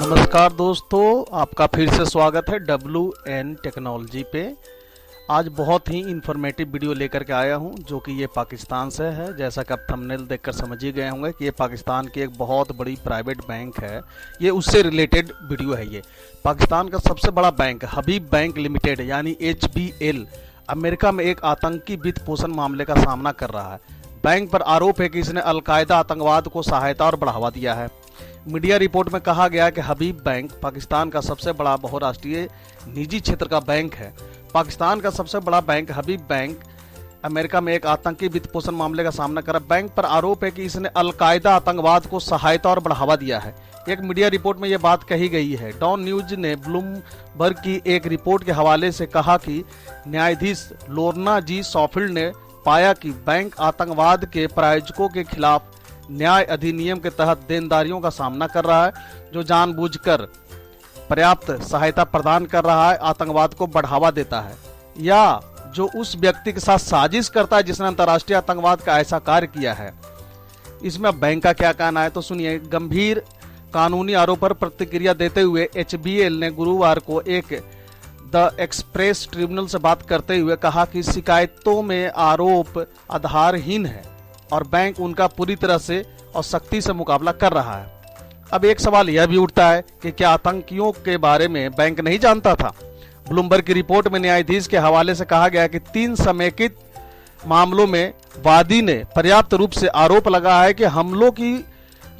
नमस्कार दोस्तों, आपका फिर से स्वागत है WN टेक्नोलॉजी पे। आज बहुत ही इंफॉर्मेटिव वीडियो लेकर के आया हूं, जो कि ये पाकिस्तान से है। जैसा कि आप थंबनेल देखकर समझ ही गए होंगे कि ये पाकिस्तान की एक बहुत बड़ी प्राइवेट बैंक है। ये उससे रिलेटेड वीडियो है। ये पाकिस्तान का सबसे बड़ा बैंक हबीब बैंक लिमिटेड यानी HBL अमेरिका में एक आतंकी वित्त पोषण मामले का सामना कर रहा है। बैंक पर आरोप है कि इसने अलकायदा आतंकवाद को सहायता और बढ़ावा दिया है। मीडिया रिपोर्ट में कहा गया कि हबीब बैंक पाकिस्तान का सबसे बड़ा बहुराष्ट्रीय निजी क्षेत्र का बैंक है। पाकिस्तान का सबसे बड़ा बैंक हबीब बैंक अमेरिका में एक आतंकी वित्त पोषण मामले का सामना कर रहा है। बैंक पर आरोप है कि इसने अलकायदा आतंकवाद को सहायता और बढ़ावा दिया है। एक मीडिया रिपोर्ट में यह बात कही गई है। डॉन न्यूज ने ब्लूमबर्ग की एक रिपोर्ट के हवाले से कहा कि न्यायाधीश लोर्ना जी सॉफिल्ड ने पाया कि बैंक आतंकवाद के प्रायोजकों के खिलाफ न्याय अधिनियम के तहत देनदारियों का सामना कर रहा है, जो जानबूझकर पर्याप्त सहायता प्रदान कर रहा है, आतंकवाद को बढ़ावा देता है, या जो उस व्यक्ति के साथ साजिश करता है जिसने अंतर्राष्ट्रीय आतंकवाद का ऐसा कार्य किया है। इसमें बैंक का क्या कहना है तो सुनिए। गंभीर कानूनी आरोप पर प्रतिक्रिया देते हुए HBL ने गुरुवार को एक द एक्सप्रेस ट्रिब्यूनल से बात करते हुए कहा कि शिकायतों में आरोप आधारहीन है और बैंक उनका पूरी तरह से और सख्ती से मुकाबला कर रहा है। अब एक सवाल यह भी उठता है कि क्या आतंकियों के बारे में बैंक नहीं जानता था? ब्लूमबर्ग की रिपोर्ट में न्यायाधीश के हवाले से कहा गया कि 3 समेकित मामलों में वादी ने पर्याप्त रूप से आरोप लगाया है कि हमलों की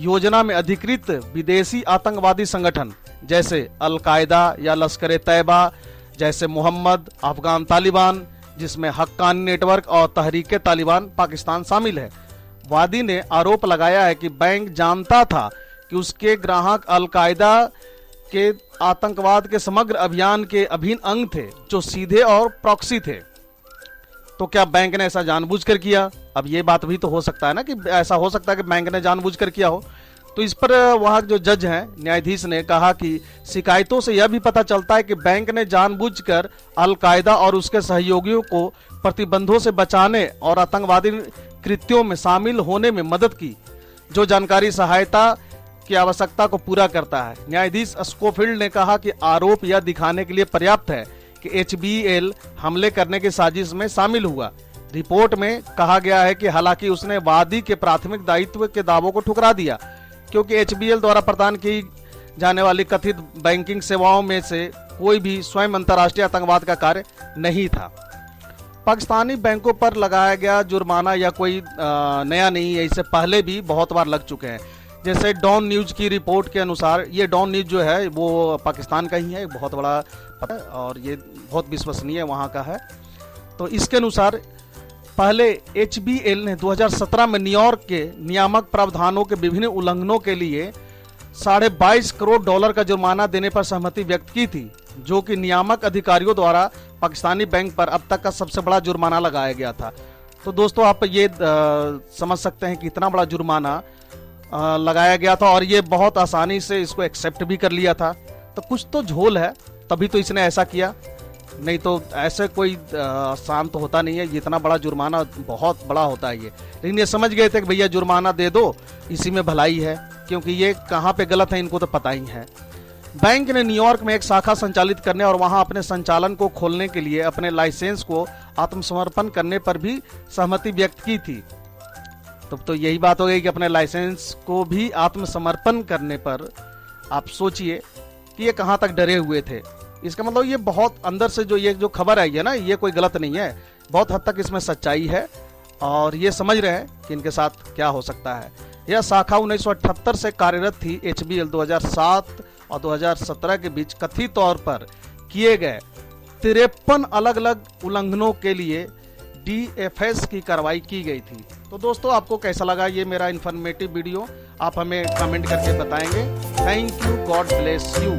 योजना में अधिकृत विदेशी आतंकवादी संगठन जैसे अलकायदा या लश्कर तैयबा जैसे मोहम्मद अफगान तालिबान, जिसमें हक्कानी नेटवर्क और तहरीक तालिबान पाकिस्तान शामिल है। वादी ने आरोप लगाया है कि बैंक जानता था कि उसके ग्राहक अलकायदा के आतंकवाद के समग्र अभियान के अभिन्न अंग थे, जो सीधे और प्रॉक्सी थे। तो क्या बैंक ने ऐसा जानबूझकर किया? अब ये बात भी तो हो सकता है ना कि ऐसा हो सकता है कि बैंक ने जानबूझकर किया हो। तो इस पर वहाँ जो जज हैं, न्यायाधीश ने कहा कि शिकायतों से यह भी पता चलता है कि बैंक ने जानबूझकर अलकायदा और उसके सहयोगियों को प्रतिबंधों से बचाने और आतंकवादी कृत्यों में शामिल होने में मदद की, जो जानकारी सहायता की आवश्यकता को पूरा करता है। न्यायाधीश स्कोफिल्ड ने कहा कि आरोप यह दिखाने के लिए पर्याप्त है कि HBL हमले करने की साजिश में शामिल हुआ। रिपोर्ट में कहा गया है कि हालांकि उसने वादी के प्राथमिक दायित्व के दावों को ठुकरा दिया, क्योंकि HBL द्वारा प्रदान की जाने वाली कथित बैंकिंग सेवाओं में से कोई भी स्वयं अंतर्राष्ट्रीय आतंकवाद का कार्य नहीं था। पाकिस्तानी बैंकों पर लगाया गया जुर्माना या कोई नया नहीं है, इससे पहले भी बहुत बार लग चुके हैं। जैसे डॉन न्यूज की रिपोर्ट के अनुसार, ये डॉन न्यूज जो है वो पाकिस्तान का ही है, बहुत बड़ा पता है और ये बहुत विश्वसनीय वहाँ का है। तो इसके अनुसार पहले HBL ने 2017 में न्यूयॉर्क के नियामक प्रावधानों के विभिन्न उल्लंघनों के लिए $22.5 करोड़ का जुर्माना देने पर सहमति व्यक्त की थी, जो कि नियामक अधिकारियों द्वारा पाकिस्तानी बैंक पर अब तक का सबसे बड़ा जुर्माना लगाया गया था। तो दोस्तों, आप ये समझ सकते हैं कि इतना बड़ा जुर्माना लगाया गया था और ये बहुत आसानी से इसको एक्सेप्ट भी कर लिया था। तो कुछ तो झोल है, तभी तो इसने ऐसा किया, नहीं तो ऐसे कोई आसान तो होता नहीं है। इतना बड़ा जुर्माना बहुत बड़ा होता है ये, लेकिन ये समझ गए थे कि भैया जुर्माना दे दो, इसी में भलाई है, क्योंकि ये कहाँ पे गलत है इनको तो पता ही है। बैंक ने न्यूयॉर्क में एक शाखा संचालित करने और वहां अपने संचालन को खोलने के लिए अपने लाइसेंस को आत्मसमर्पण करने पर भी सहमति व्यक्त की थी। तो यही बात हो गई कि अपने लाइसेंस को भी आत्मसमर्पण करने पर आप सोचिए कि ये कहाँ तक डरे हुए थे। इसका मतलब ये बहुत अंदर से ये जो खबर आई है ना, ये कोई गलत नहीं है, बहुत हद तक इसमें सच्चाई है और ये समझ रहे हैं कि इनके साथ क्या हो सकता है। यह शाखा 1978 से कार्यरत थी। HBL 2007 और 2017 के बीच कथित तौर पर किए गए 53 अलग अलग उल्लंघनों के लिए DFS की कार्रवाई की गई थी। तो दोस्तों, आपको कैसा लगा ये मेरा इन्फॉर्मेटिव वीडियो? आप हमें कमेंट करके बताएंगे। Thank you, God bless you.